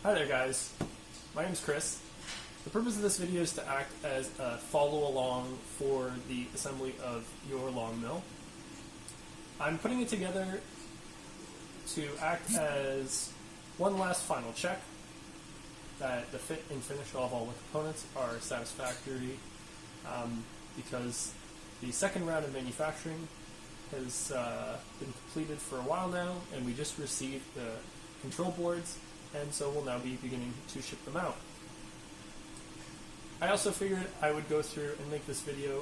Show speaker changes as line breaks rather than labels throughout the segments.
Hi there guys, my name is Chris. The purpose of this video is to act as a follow along for the assembly of your LongMill. I'm putting it together to act as one last final check that the fit and finish of all the components are satisfactory, because the second round of manufacturing has been completed for a while now, and we just received the control boards, and so we'll now be beginning to ship them out. I also figured I would go through and make this video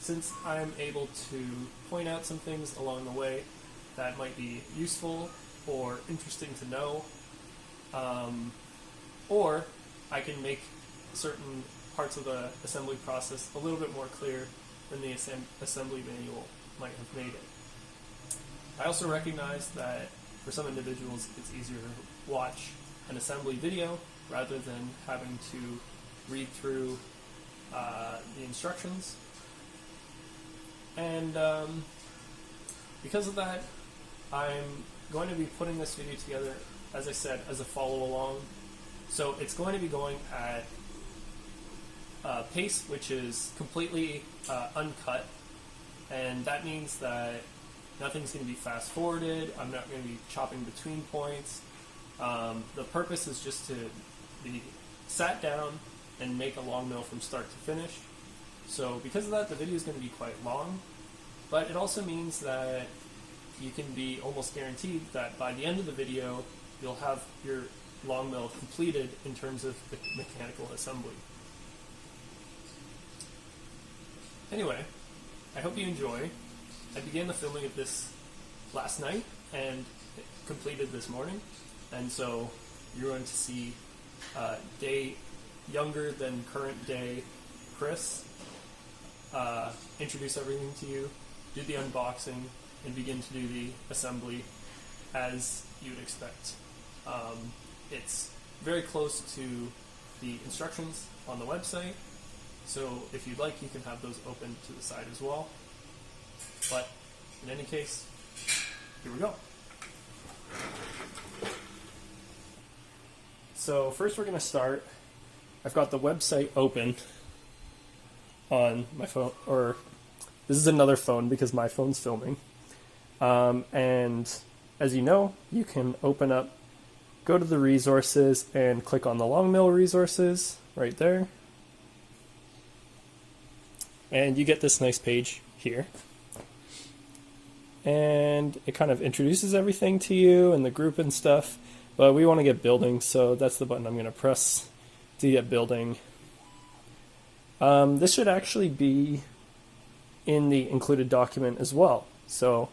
since I'm able to point out some things along the way that might be useful or interesting to know, or I can make certain parts of the assembly process a little bit more clear than the assembly manual might have made it. I also recognize that for some individuals it's easier to watch an assembly video rather than having to read through the instructions. And because of that, I'm going to be putting this video together, as I said, as a follow along. So it's going to be going at a pace which is completely uncut, and that means that nothing's going to be fast forwarded. I'm not going to be chopping between points. The purpose is just to be sat down and make a LongMill from start to finish. So because of that, the video is going to be quite long, but it also means that you can be almost guaranteed that by the end of the video, you'll have your LongMill completed in terms of the mechanical assembly. Anyway, I hope you enjoy. I began the filming of this last night and it completed this morning, and so you're going to see day younger than current day Chris introduce everything to you, do the unboxing, and begin to do the assembly as you'd expect. It's very close to the instructions on the website, so if you'd like, you can have those open to the side as well. But in any case, here we go. So first we're going to start. I've got the website open on my phone, or this is another phone because my phone's filming. And as you know, you can open up, go to the resources and click on the LongMill resources right there. And you get this nice page here. And it kind of introduces everything to you and the group and stuff, but we want to get building, so that's the button I'm going to press to get building. This should actually be in the included document as well, so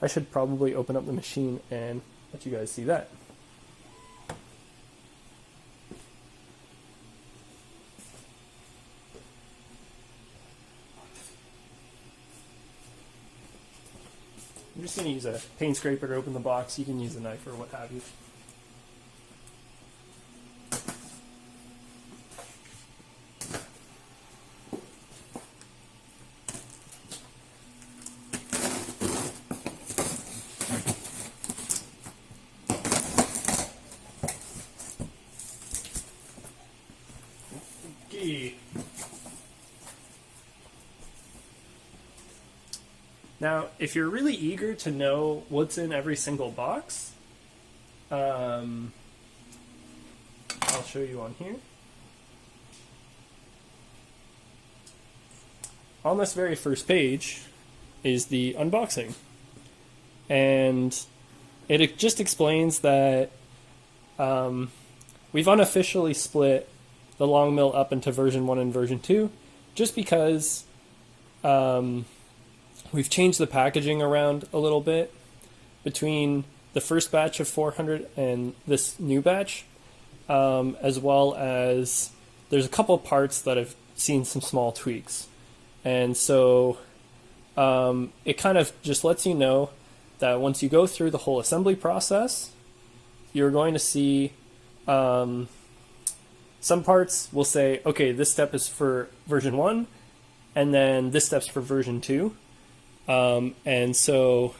I should probably open up the machine and let you guys see that. I'm just going to use a paint scraper to open the box. You can use a knife or what have you. Okay. Now, if you're really eager to know what's in every single box, I'll show you on here. On this very first page is the unboxing, and it just explains that we've unofficially split the LongMill up into version 1 and version 2, just because we've changed the packaging around a little bit between the first batch of 400 and this new batch, as well as there's a couple of parts that have seen some small tweaks. And so it kind of just lets you know that once you go through the whole assembly process, you're going to see some parts will say, okay, this step is for version 1, and then this step's for version 2. And so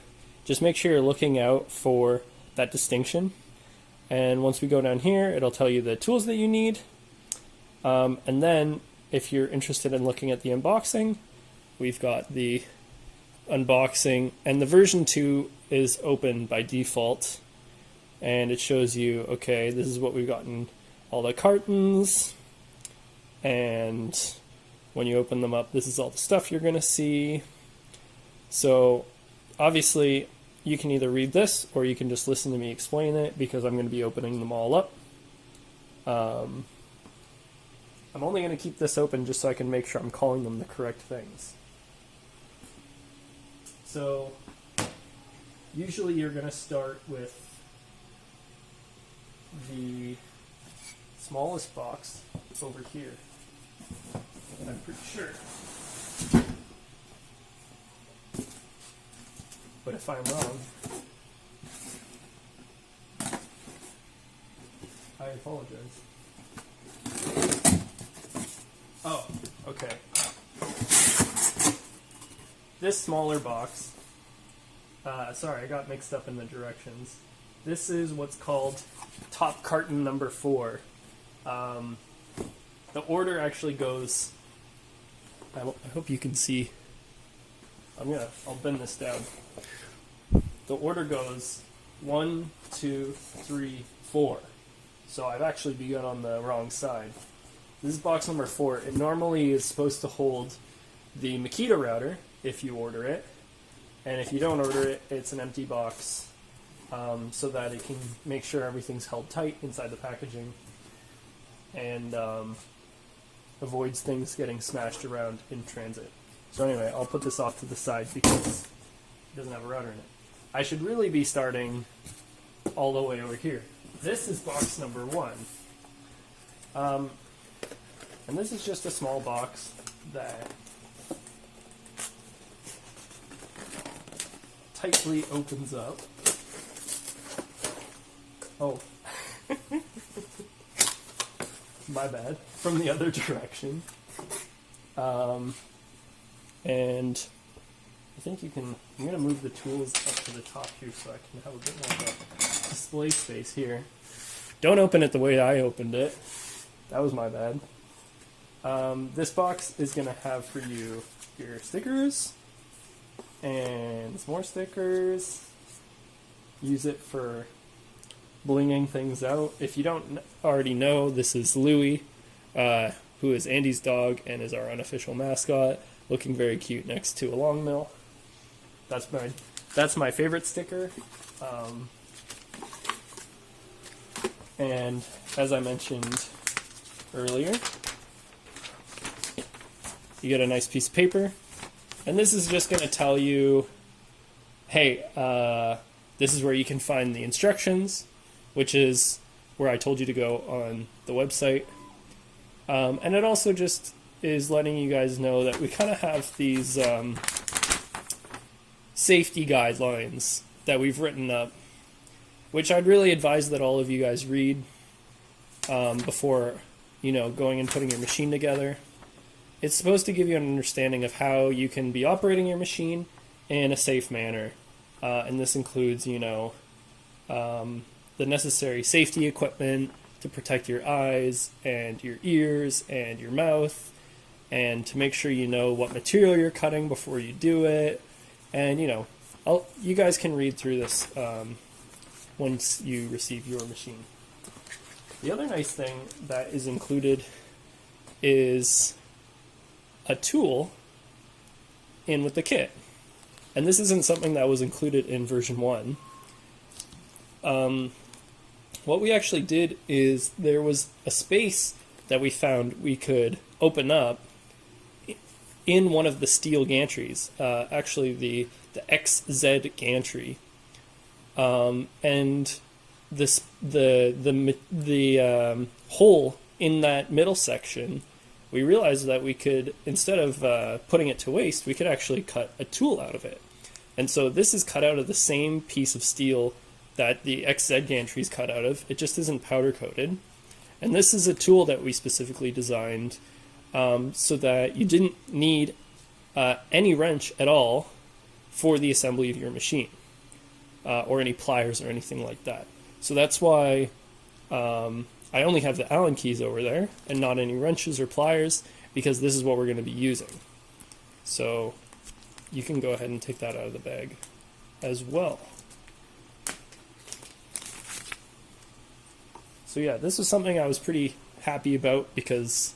just make sure you're looking out for that distinction. And once we go down here, it'll tell you the tools that you need. And then if you're interested in looking at the unboxing, we've got the unboxing, and the version 2 is open by default. And it shows you, okay, this is what we've got in all the cartons. And when you open them up, this is all the stuff you're going to see. So obviously you can either read this or you can just listen to me explain it, because I'm going to be opening them all up. I'm only going to keep this open just so I can make sure I'm calling them the correct things. So usually you're going to start with the smallest box over here. I'm pretty sure. But if I'm wrong, I apologize. Oh, okay. This smaller box, sorry, I got mixed up in the directions. This is what's called top carton number 4. The order actually goes, I hope you can see, I'll bend this down. The order goes 1, 2, 3, 4. So I've actually begun on the wrong side. This is box number 4. It normally is supposed to hold the Makita router if you order it. And if you don't order it, it's an empty box, so that it can make sure everything's held tight inside the packaging and avoids things getting smashed around in transit. So anyway, I'll put this off to the side because it doesn't have a router in it. I should really be starting all the way over here. This is box number 1. And this is just a small box that tightly opens up. Oh. My bad. From the other direction. And I think you can, I'm going to move the tools up to the top here so I can have a bit more of a display space here. Don't open it the way I opened it. That was my bad. This box is going to have for you your stickers and some more stickers. Use it for blinging things out. If you don't already know, this is Louie, who is Andy's dog and is our unofficial mascot, looking very cute next to a LongMill. That's my favorite sticker. And as I mentioned earlier, you get a nice piece of paper, and this is just going to tell you, hey, this is where you can find the instructions, which is where I told you to go on the website. And it also just is letting you guys know that we kind of have these safety guidelines that we've written up, which I'd really advise that all of you guys read before, going and putting your machine together. It's supposed to give you an understanding of how you can be operating your machine in a safe manner. And this includes, the necessary safety equipment to protect your eyes and your ears and your mouth, and to make sure you know what material you're cutting before you do it. And, you guys can read through this once you receive your machine. The other nice thing that is included is a tool in with the kit. And this isn't something that was included in version 1. What we actually did is there was a space that we found we could open up in one of the steel gantries, actually the XZ gantry, and the hole in that middle section, we realized that we could, instead of putting it to waste, we could actually cut a tool out of it. And so this is cut out of the same piece of steel that the XZ gantry is cut out of. It just isn't powder coated. And this is a tool that we specifically designed so that you didn't need any wrench at all for the assembly of your machine, or any pliers or anything like that. So that's why I only have the Allen keys over there and not any wrenches or pliers because this is what we're going to be using. So you can go ahead and take that out of the bag as well. So yeah, this was something I was pretty happy about because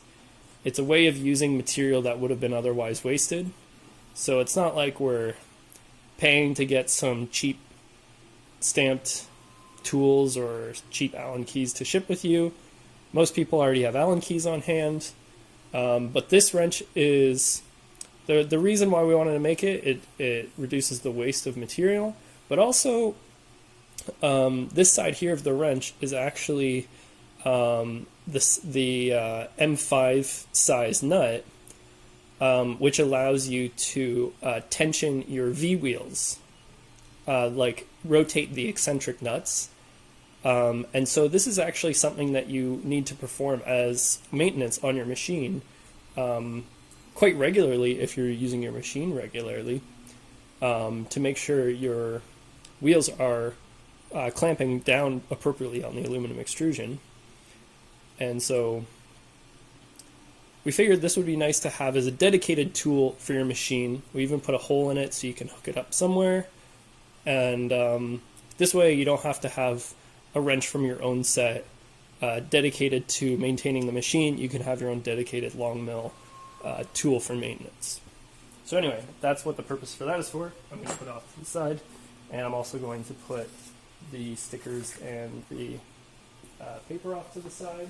it's a way of using material that would have been otherwise wasted. So it's not like we're paying to get some cheap stamped tools or cheap Allen keys to ship with you. Most people already have Allen keys on hand, but this wrench is the reason why we wanted to make it. It reduces the waste of material, but also this side here of the wrench is actually the M5 size nut, which allows you to tension your V wheels, like rotate the eccentric nuts. And so this is actually something that you need to perform as maintenance on your machine quite regularly if you're using your machine regularly, to make sure your wheels are clamping down appropriately on the aluminum extrusion. And so we figured this would be nice to have as a dedicated tool for your machine. We even put a hole in it so you can hook it up somewhere. And this way you don't have to have a wrench from your own set dedicated to maintaining the machine. You can have your own dedicated LongMill tool for maintenance. So anyway, that's what the purpose for that is for. I'm going to put it off to the side, and I'm also going to put the stickers and the paper off to the side.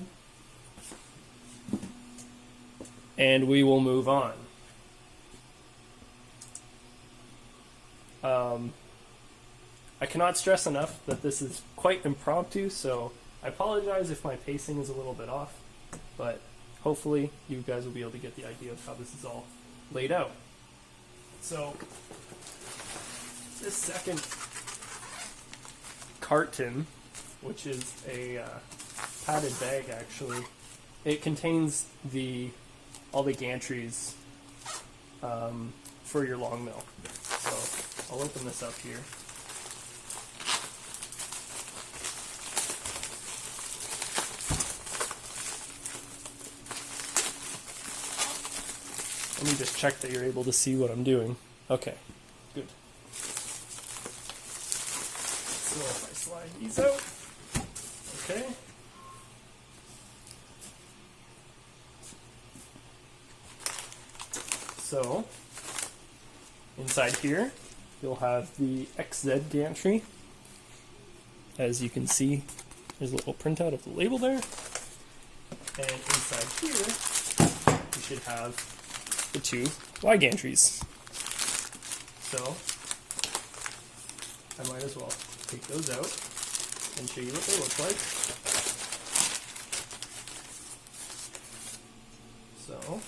And we will move on. I cannot stress enough that this is quite impromptu, so I apologize if my pacing is a little bit off, but hopefully you guys will be able to get the idea of how this is all laid out. So this second carton, which is a padded bag actually, it contains all the gantries for your LongMill. So I'll open this up here. Let me just check that you're able to see what I'm doing. Okay, good. So if I slide these out, okay. So inside here, you'll have the XZ gantry. As you can see, there's a little printout of the label there. And inside here, you should have the two Y gantries. So I might as well take those out and show you what they look like. So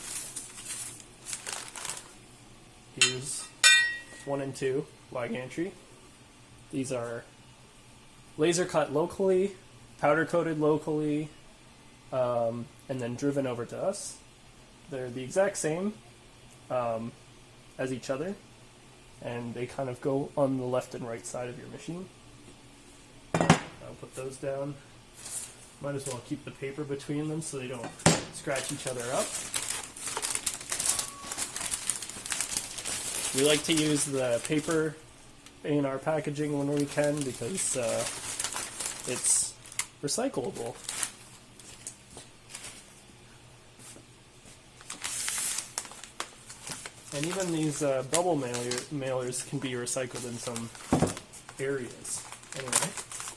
here's 1 and 2 Y gantry. These are laser cut locally, powder coated locally, and then driven over to us. They're the exact same as each other, and they kind of go on the left and right side of your machine. I'll put those down. Might as well keep the paper between them so they don't scratch each other up. We like to use the paper in our packaging when we can because it's recyclable. And even these bubble mailers can be recycled in some areas. Anyway,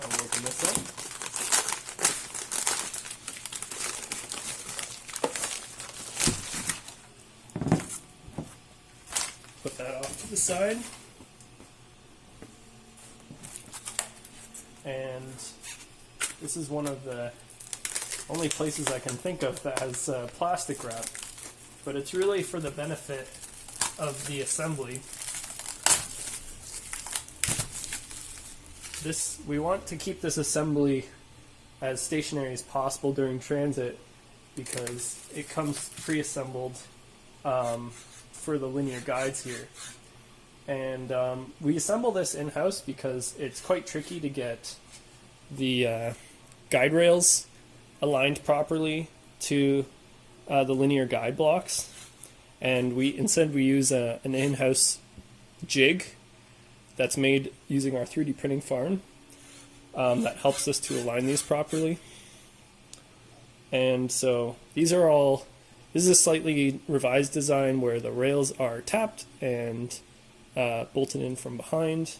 I'll open this up. Put that off to the side. And this is one of the only places I can think of that has plastic wrap. But it's really for the benefit of the assembly. We want to keep this assembly as stationary as possible during transit because it comes pre-assembled for the linear guides here. And we assemble this in-house because it's quite tricky to get the guide rails aligned properly to the linear guide blocks, and we use an in-house jig that's made using our 3D printing farm that helps us to align these properly. And so this is a slightly revised design where the rails are tapped and bolted in from behind,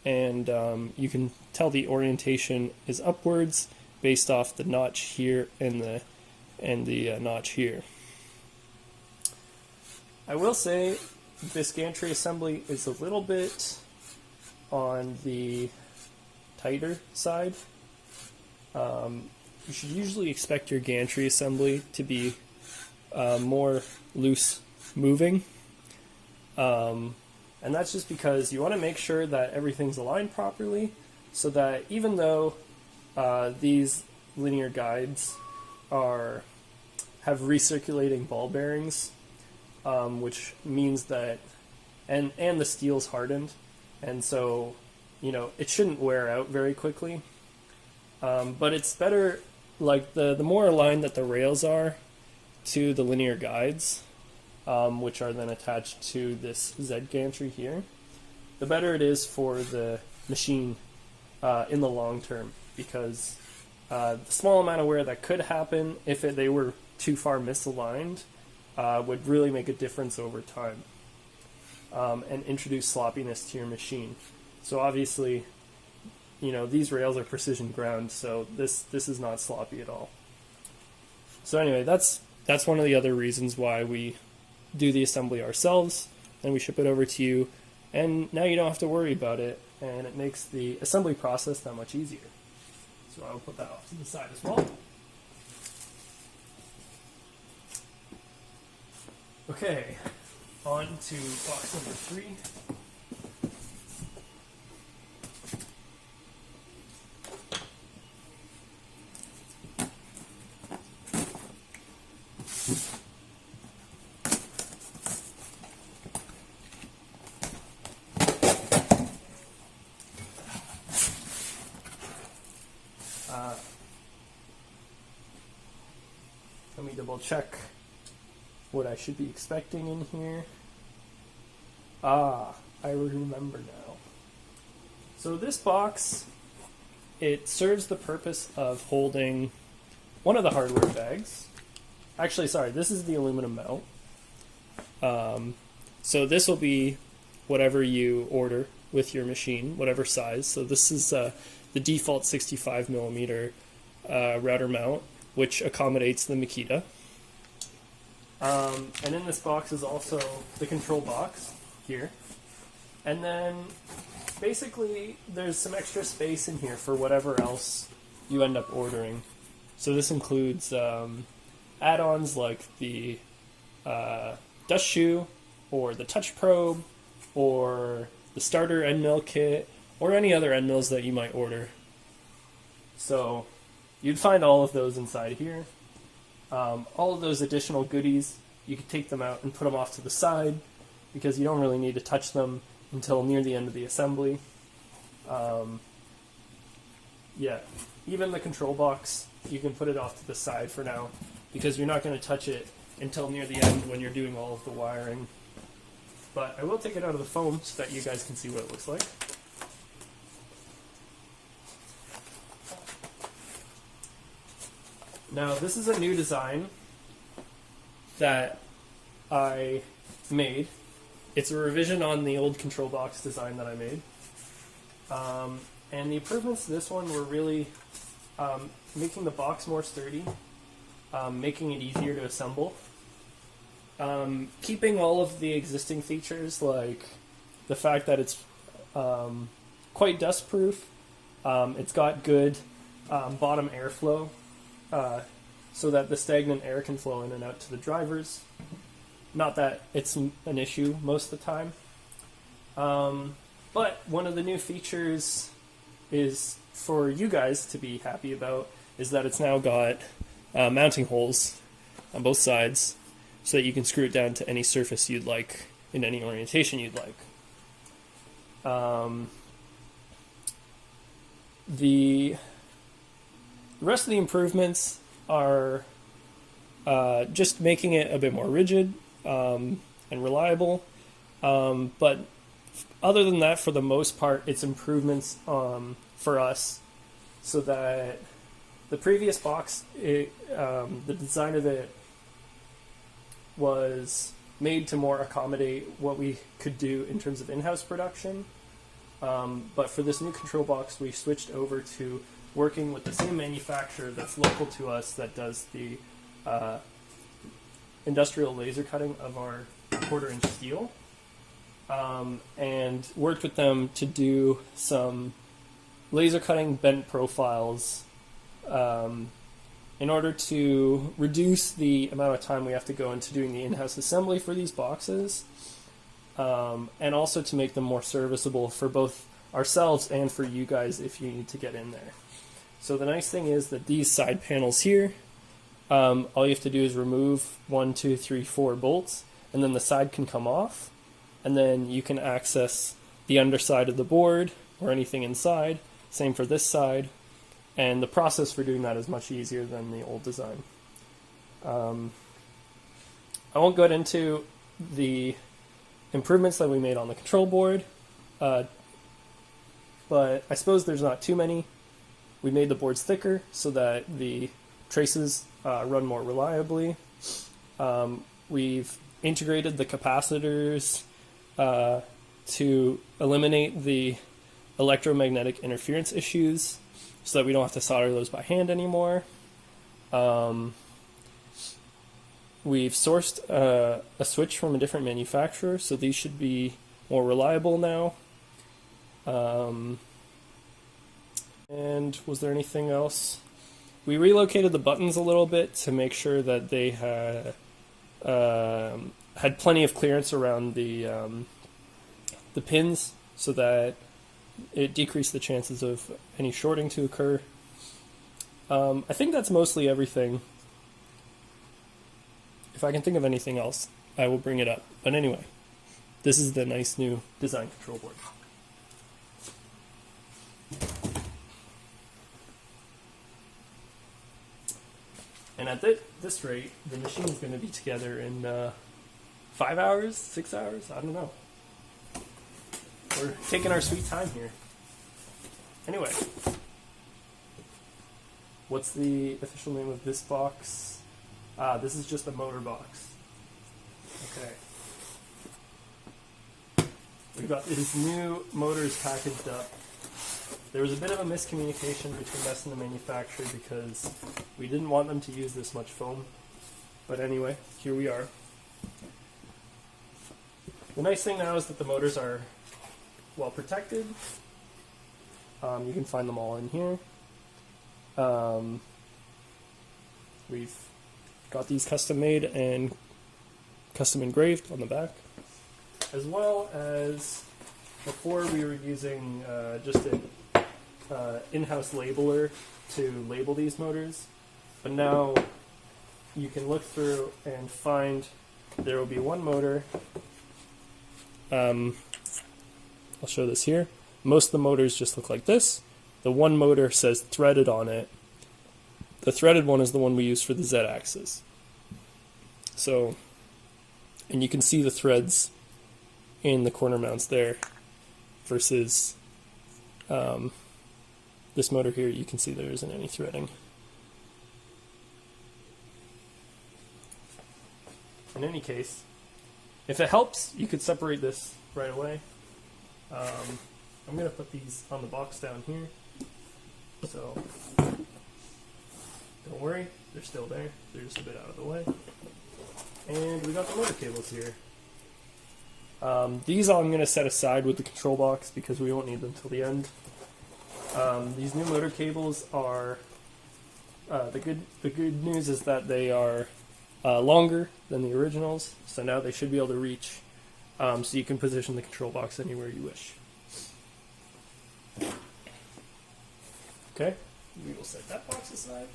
and you can tell the orientation is upwards based off the notch here and the notch here. I will say this gantry assembly is a little bit on the tighter side. You should usually expect your gantry assembly to be more loose moving. And that's just because you want to make sure that everything's aligned properly, so that even though these linear guides have recirculating ball bearings, which means that and the steel's hardened, and so it shouldn't wear out very quickly. But it's better, like the more aligned that the rails are to the linear guides, which are then attached to this Z gantry here, the better it is for the machine in the long term, because the small amount of wear that could happen if they were too far misaligned would really make a difference over time, and introduce sloppiness to your machine. So obviously, these rails are precision ground, so this is not sloppy at all. So anyway, that's one of the other reasons why we do the assembly ourselves, and we ship it over to you, and now you don't have to worry about it, and it makes the assembly process that much easier. So I'll put that off to the side as well. Okay, on to box number 3. Let me double check what I should be expecting in here. I remember now. So this box, it serves the purpose of holding one of the hardware bags. Actually, sorry, this is the aluminum mount. So this will be whatever you order with your machine, whatever size. So this is the default 65 millimeter router mount, which accommodates the Makita. And in this box is also the control box here. And then basically there's some extra space in here for whatever else you end up ordering. So this includes add-ons like the dust shoe, or the touch probe, or the starter end mill kit, or any other end mills that you might order. So you'd find all of those inside here. All of those additional goodies, you could take them out and put them off to the side, because you don't really need to touch them until near the end of the assembly. Yeah, even the control box, you can put it off to the side for now, because you're not going to touch it until near the end when you're doing all of the wiring. But I will take it out of the foam so that you guys can see what it looks like. Now, this is a new design that I made. It's a revision on the old control box design that I made. And the improvements to this one were really making the box more sturdy, making it easier to assemble, keeping all of the existing features, like the fact that it's quite dust proof. It's got good bottom airflow, so that the stagnant air can flow in and out to the drivers. Not that it's an issue most of the time. But one of the new features is for you guys to be happy about is that it's now got mounting holes on both sides, so that you can screw it down to any surface you'd like in any orientation you'd like. The rest of the improvements are just making it a bit more rigid and reliable. But other than that, for the most part, it's improvements for us, so that the previous box, the design of it was made to more accommodate what we could do in terms of in-house production. But for this new control box, we switched over to working with the same manufacturer that's local to us that does the industrial laser cutting of our 1/4-inch steel, and worked with them to do some laser cutting bent profiles in order to reduce the amount of time we have to go into doing the in-house assembly for these boxes, and also to make them more serviceable for both ourselves and for you guys if you need to get in there. So the nice thing is that these side panels here, all you have to do is remove 1, 2, 3, 4 bolts, and then the side can come off, and then you can access the underside of the board or anything inside. Same for this side, and the process for doing that is much easier than the old design. I won't go into the improvements that we made on the control board, but I suppose there's not too many. We made the boards thicker so that the traces run more reliably. We've integrated the capacitors to eliminate the electromagnetic interference issues so that we don't have to solder those by hand anymore. We've sourced a switch from a different manufacturer, so these should be more reliable now. And was there anything else? We relocated the buttons a little bit to make sure that they had plenty of clearance around the pins, so that it decreased the chances of any shorting to occur. I think that's mostly everything. If I can think of anything else, I will bring it up. But anyway, this is the nice new design control board. And at this rate, the machine is going to be together in 5 hours, 6 hours, I don't know. We're taking our sweet time here. Anyway, what's the official name of this box? This is just a motor box. Okay. We've got these new motors packaged up. There was a bit of a miscommunication between us and the manufacturer because we didn't want them to use this much foam. But anyway, here we are. The nice thing now is that the motors are well protected. You can find them all in here. We've got these custom made and custom engraved on the back, as well as before we were using just an in-house labeler to label these motors, but now you can look through and find there will be one motor. I'll show this here. Most of the motors just look like this. The one motor says threaded on it. The threaded one is the one we use for the Z-axis. So, and you can see the threads in the corner mounts there versus this motor here, you can see there isn't any threading. In any case, if it helps, you could separate this right away. I'm going to put these on the box down here, so don't worry, they're still there. They're just a bit out of the way. And we got the motor cables here. These I'm going to set aside with the control box because we won't need them till the end. These new motor cables are the good news is that they are longer than the originals, so now they should be able to reach, so you can position the control box anywhere you wish. Okay, we will set that box aside.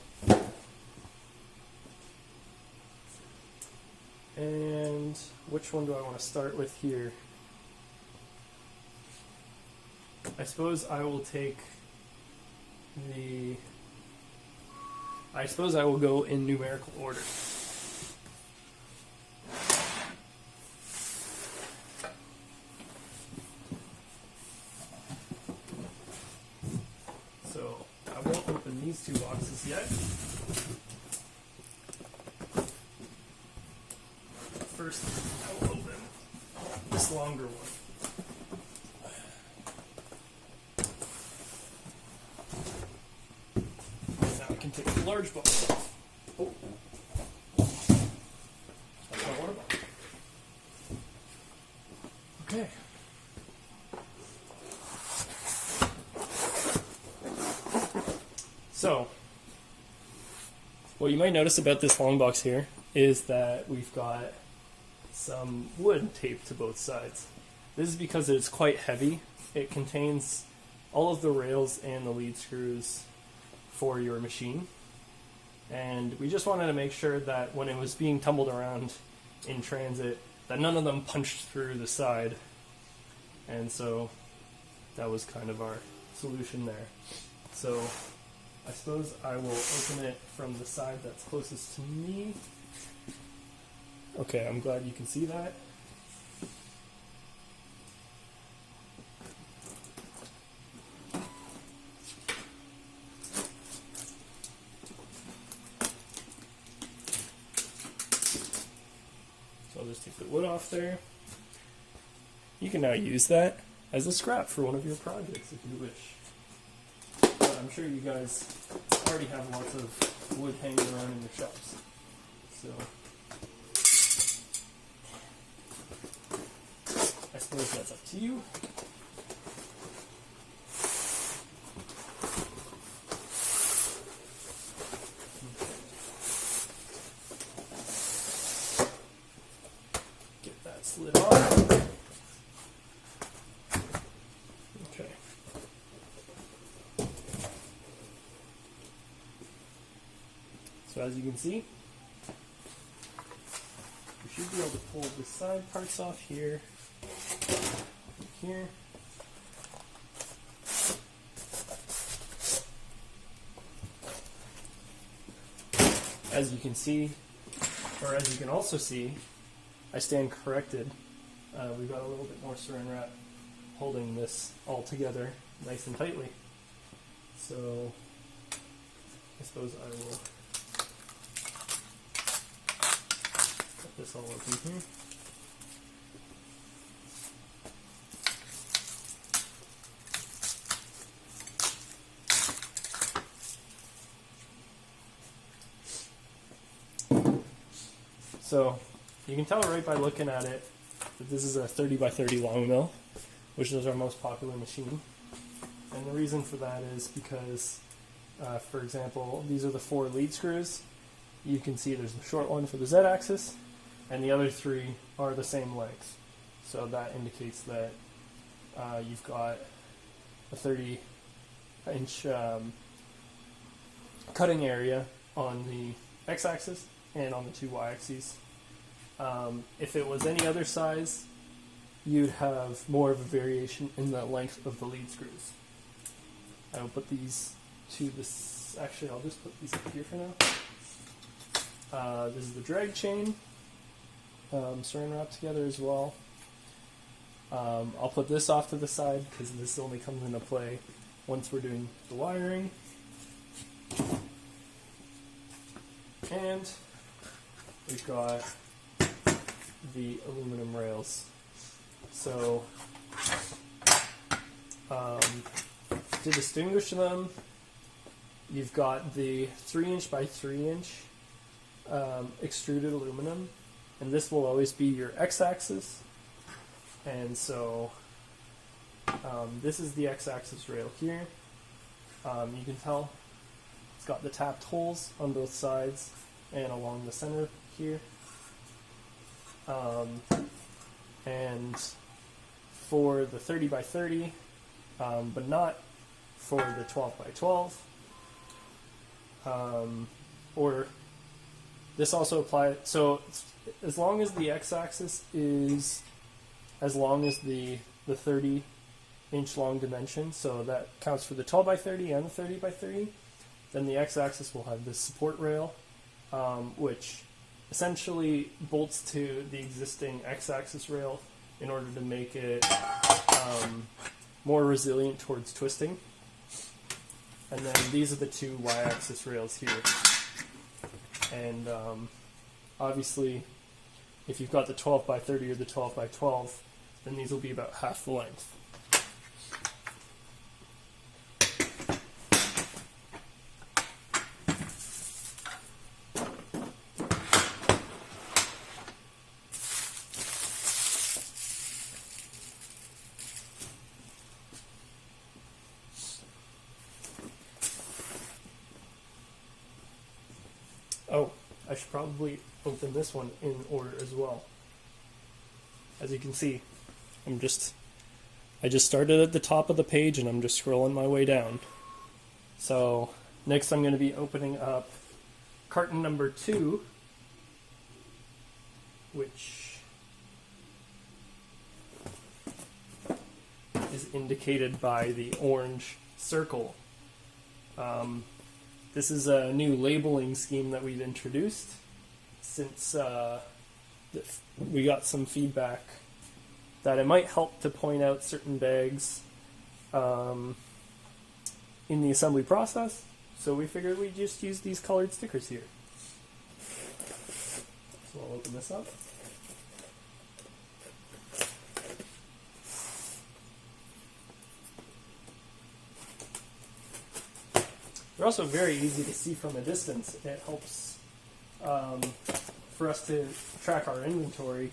And which one do I want to start with here? I suppose I will take the I suppose I will go in numerical order. So I won't open these two boxes yet. First, I will open this longer one. Now I can take the large box off. Oh. That's my water bottle. Okay. So, what you might notice about this long box here is that we've got some wood taped to both sides. This is because it's quite heavy. It contains all of the rails and the lead screws for your machine. And we just wanted to make sure that when it was being tumbled around in transit, that none of them punched through the side. And so that was kind of our solution there. So I suppose I will open it from the side that's closest to me. Okay, I'm glad you can see that. So I'll just take the wood off there. You can now use that as a scrap for one of your projects if you wish. But I'm sure you guys already have lots of wood hanging around in your shops. So I suppose that's up to you. Get that slid off. Okay. So as you can see, we should be able to pull the side parts off here. Here. As you can see, or as you can also see, I stand corrected. We've got a little bit more saran wrap holding this all together nice and tightly. So I suppose I will cut this all open here. So you can tell right by looking at it that this is a 30 by 30 LongMill, which is our most popular machine. And the reason for that is because, for example, these are the 4 lead screws. You can see there's the short one for the Z-axis, and the other 3 are the same length. So that indicates that you've got a 30-inch cutting area on the X-axis and on the 2 Y-axes. If it was any other size, you'd have more of a variation in the length of the lead screws. I will put these to this. Actually, I'll just put these up here for now. This is the drag chain, saran wrap together as well. I'll put this off to the side because this only comes into play once we're doing the wiring. And we've got the aluminum rails. So to distinguish them, you've got the 3-inch by 3-inch extruded aluminum, and this will always be your X-axis. And so this is the X-axis rail here. You can tell it's got the tapped holes on both sides and along the center here. And for the 30 by 30, but not for the 12 by 12, or this also applies. So as long as the X-axis is as long as the 30-inch long dimension, so that counts for the 12 by 30 and the 30 by 30, Then the x-axis will have this support rail, which essentially bolts to the existing x-axis rail in order to make it more resilient towards twisting. And then these are the two y-axis rails here. And obviously, if you've got the 12 by 30 or the 12 by 12, then these will be about half the length. Oh, I should probably open this one in order as well. As you can see, I just started at the top of the page and I'm just scrolling my way down. So next I'm going to be opening up carton number 2, which is indicated by the orange circle. This is a new labeling scheme that we've introduced since we got some feedback that it might help to point out certain bags in the assembly process. So we figured we'd just use these colored stickers here. So I'll open this up. They're also very easy to see from a distance. It helps for us to track our inventory.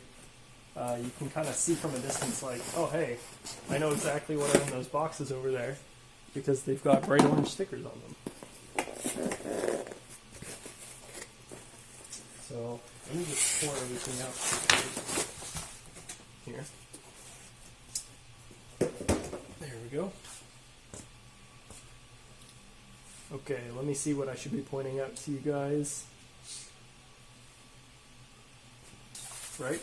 You can kind of see from a distance like, oh hey, I know exactly what are in those boxes over there because they've got bright orange stickers on them. So let me just pour everything out here. There we go. Okay, let me see what I should be pointing out to you guys. Right?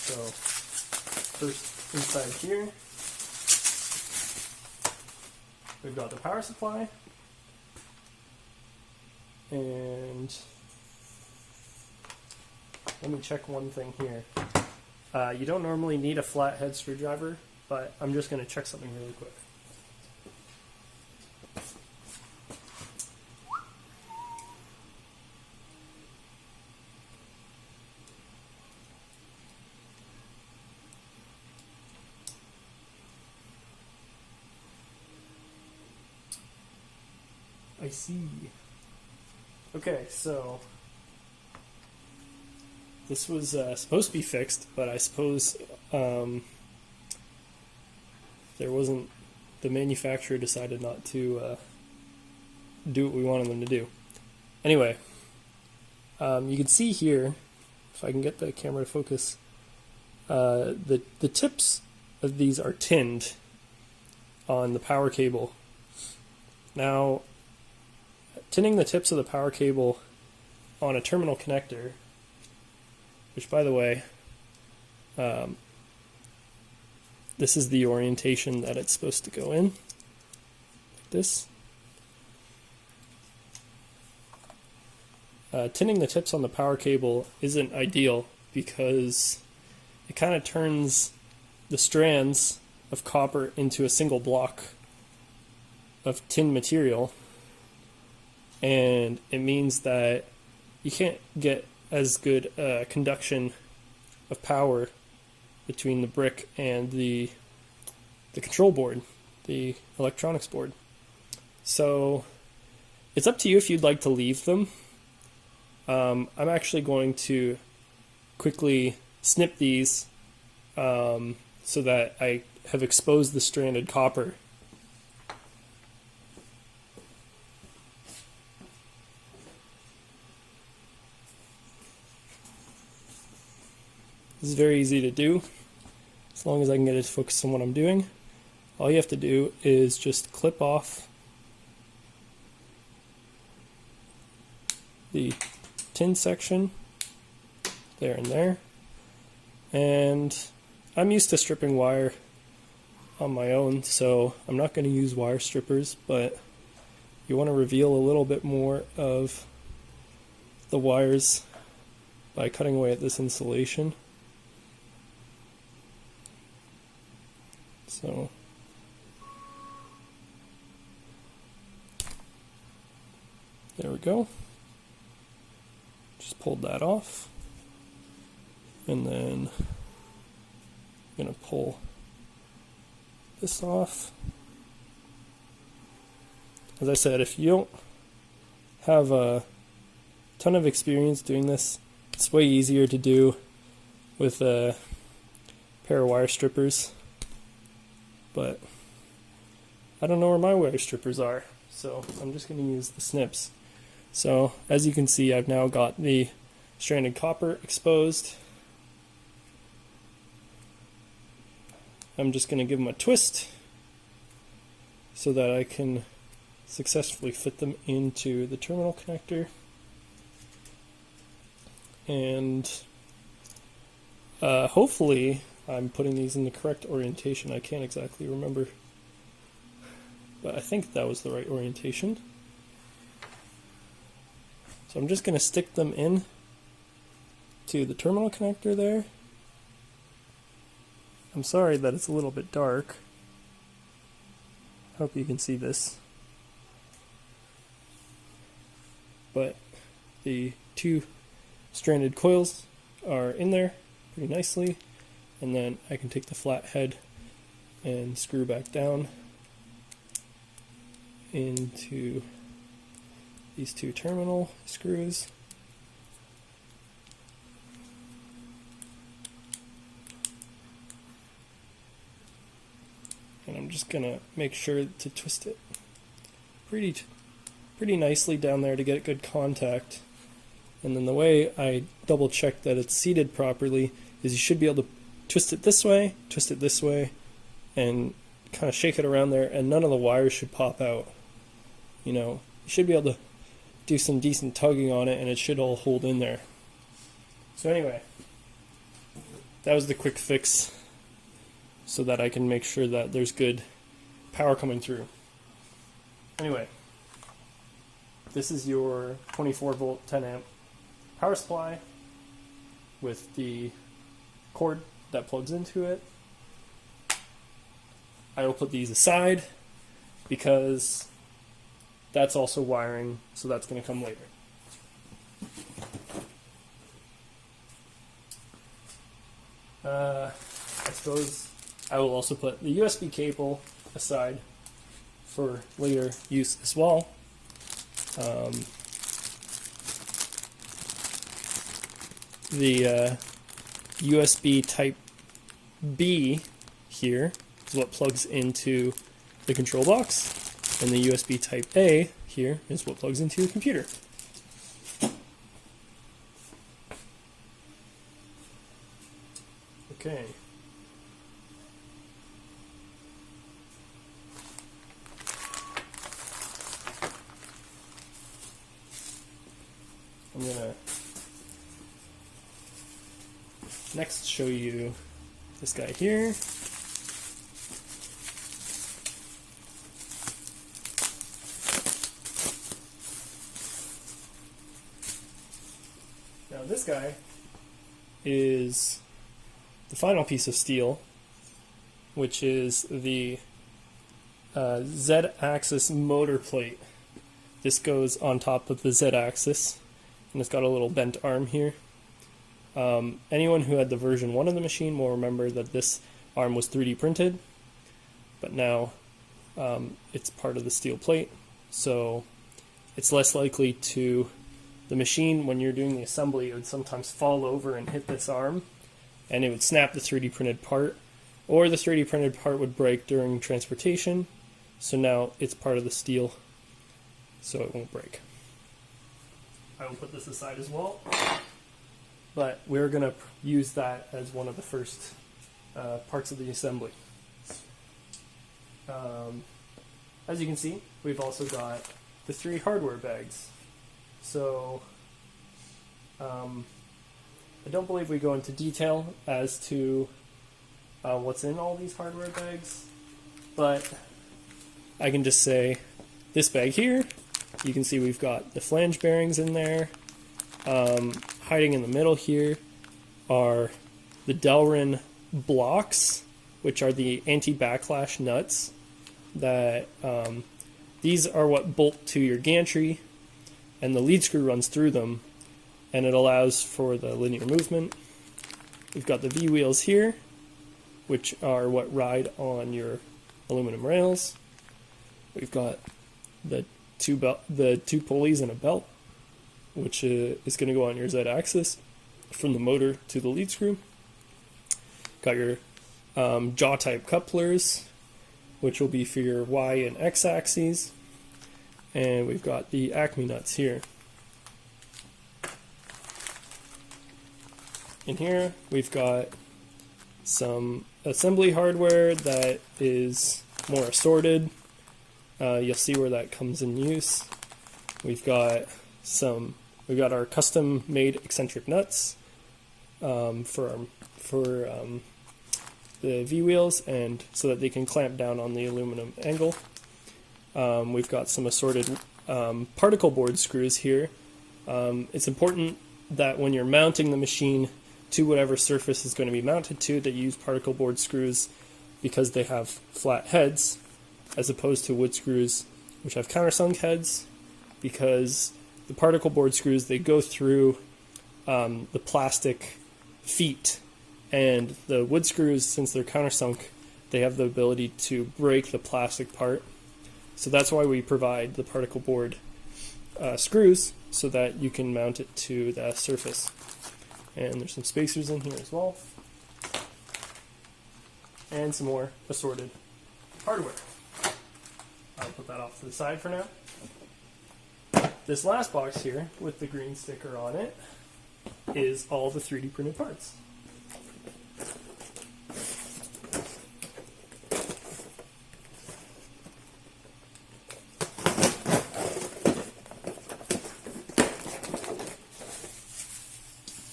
So, first inside here, we've got the power supply. And let me check one thing here. You don't normally need a flathead screwdriver, but I'm just going to check something really quick. I see. Okay, so this was supposed to be fixed, but I suppose there wasn't. The manufacturer decided not to do what we wanted them to do. Anyway, you can see here, if I can get the camera to focus, the tips of these are tinned on the power cable. Now, tinning the tips of the power cable on a terminal connector, which by the way, this is the orientation that it's supposed to go in, like this. Tinning the tips on the power cable isn't ideal because it kind of turns the strands of copper into a single block of tin material, and it means that you can't get as good conduction of power between the brick and the control board, the electronics board. So it's up to you if you'd like to leave them. I'm actually going to quickly snip these so that I have exposed the stranded copper. This is very easy to do, as long as I can get it to focus on what I'm doing. All you have to do is just clip off the tin section there and there. And I'm used to stripping wire on my own, so I'm not going to use wire strippers, but you want to reveal a little bit more of the wires by cutting away at this insulation. So there we go. Just pulled that off. And then I'm going to pull this off. As I said, if you don't have a ton of experience doing this, it's way easier to do with a pair of wire strippers. But I don't know where my wire strippers are, so I'm just going to use the snips. So as you can see, I've now got the stranded copper exposed. I'm just going to give them a twist so that I can successfully fit them into the terminal connector. And hopefully I'm putting these in the correct orientation. I can't exactly remember, but I think that was the right orientation. So I'm just going to stick them in to the terminal connector there. I'm sorry that it's a little bit dark. Hope you can see this. But the two stranded coils are in there pretty nicely, and then I can take the flat head and screw back down into these two terminal screws. And I'm just gonna make sure to twist it pretty nicely down there to get good contact. And then the way I double check that it's seated properly is you should be able to twist it this way, and kind of shake it around there, and none of the wires should pop out. You know, you should be able to do some decent tugging on it and it should all hold in there. So anyway, that was the quick fix so that I can make sure that there's good power coming through. Anyway, this is your 24 volt 10 amp power supply with the cord that plugs into it. I will put these aside because that's also wiring, so that's going to come later. I suppose I will also put the USB cable aside for later use as well. The USB type B here is what plugs into the control box, and the USB type A here is what plugs into your computer. Okay. I'm going to next show you this guy here. Now this guy is the final piece of steel, which is the Z-axis motor plate. This goes on top of the Z-axis, and it's got a little bent arm here. Anyone who had the version 1 of the machine will remember that this arm was 3D printed, but now it's part of the steel plate, so it's less likely to, the machine when you're doing the assembly, it would sometimes fall over and hit this arm, and it would snap the 3D printed part, or the 3D printed part would break during transportation, so now it's part of the steel, so it won't break. I will put this aside as well, but we're going to use that as one of the first parts of the assembly. As you can see, we've also got the 3 hardware bags. So I don't believe we go into detail as to what's in all these hardware bags, but I can just say this bag here, you can see we've got the flange bearings in there. Hiding in the middle here are the Delrin blocks, which are the anti-backlash nuts that these are what bolt to your gantry, and the lead screw runs through them, and it allows for the linear movement. We've got the V wheels here, which are what ride on your aluminum rails. We've got the two pulleys and a belt, which is going to go on your Z-axis from the motor to the lead screw. Got your jaw-type couplers, which will be for your Y and X axes. And we've got the Acme nuts here. In here, we've got some assembly hardware that is more assorted. You'll see where that comes in use. We've got our custom-made eccentric nuts for the V wheels, and so that they can clamp down on the aluminum angle. We've got some assorted particle board screws here. It's important that when you're mounting the machine to whatever surface is going to be mounted to, that you use particle board screws because they have flat heads, as opposed to wood screws which have countersunk heads, because the particle board screws, they go through the plastic feet, and the wood screws, since they're countersunk, they have the ability to break the plastic part. So that's why we provide the particle board screws, so that you can mount it to the surface. And there's some spacers in here as well, and some more assorted hardware. I'll put that off to the side for now. This last box here with the green sticker on it is all the 3D printed parts.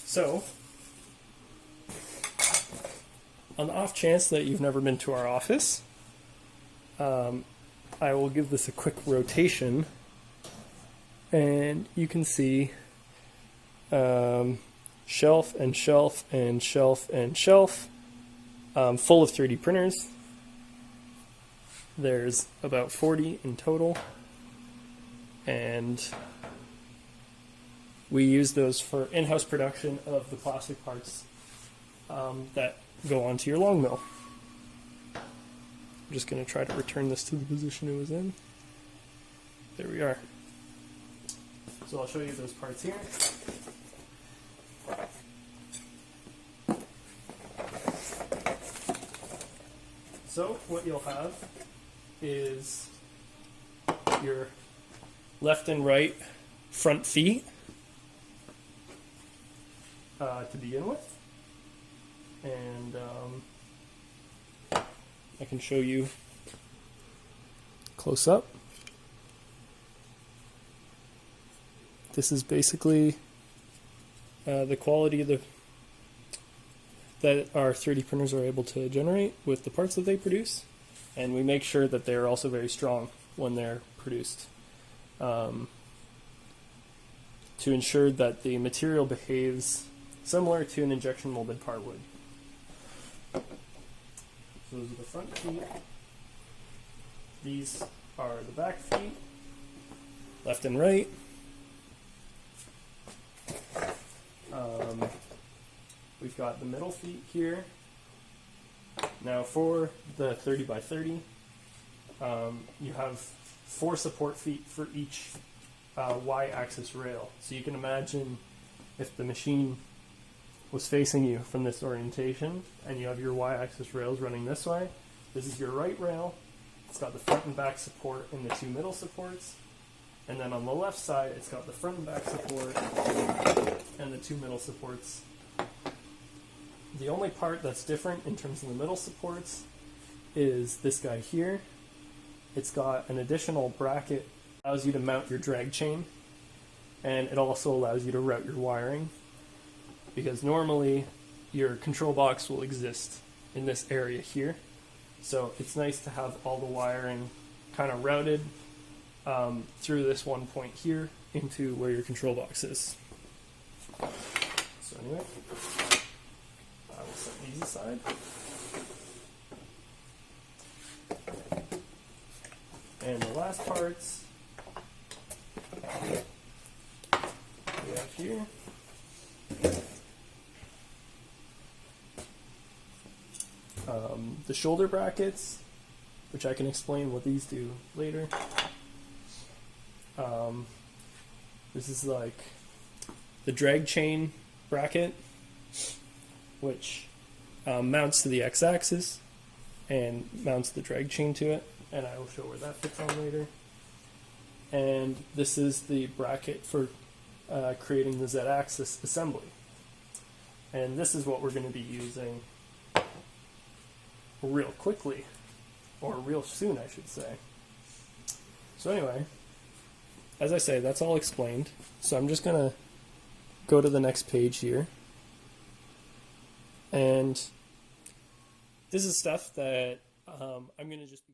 So, on the off chance that you've never been to our office, I will give this a quick rotation, and you can see shelf and shelf and shelf and shelf full of 3D printers. There's about 40 in total, and we use those for in-house production of the plastic parts that go onto your LongMill. I'm just going to try to return this to the position it was in. There we are. So I'll show you those parts here. So what you'll have is your left and right front feet to begin with, and I can show you close up. This is basically the quality of that our 3D printers are able to generate with the parts that they produce, and we make sure that they're also very strong when they're produced, to ensure that the material behaves similar to an injection molded part would. So those are the front feet. These are the back feet, left and right. We've got the middle feet here. Now for the 30 by 30, you have 4 support feet for each Y-axis rail. So you can imagine if the machine was facing you from this orientation and you have your Y-axis rails running this way, this is your right rail. It's got the front and back support and the 2 middle supports. And then on the left side, it's got the front and back support and the 2 middle supports. The only part that's different in terms of the middle supports is this guy here. It's got an additional bracket that allows you to mount your drag chain, and it also allows you to route your wiring, because normally your control box will exist in this area here, So it's nice to have all the wiring kind of routed through this one point here into where your control box is. So anyway, I will set these aside. And the last parts we have here. The shoulder brackets, which I can explain what these do later. This is like the drag chain bracket, which mounts to the x-axis and mounts the drag chain to it, and I will show where that fits on later. And this is the bracket for creating the z-axis assembly. And this is what we're going to be using real quickly, or real soon, I should say. So anyway, as I say, that's all explained. So I'm just going to go to the next page here. And this is stuff that I'm going to just be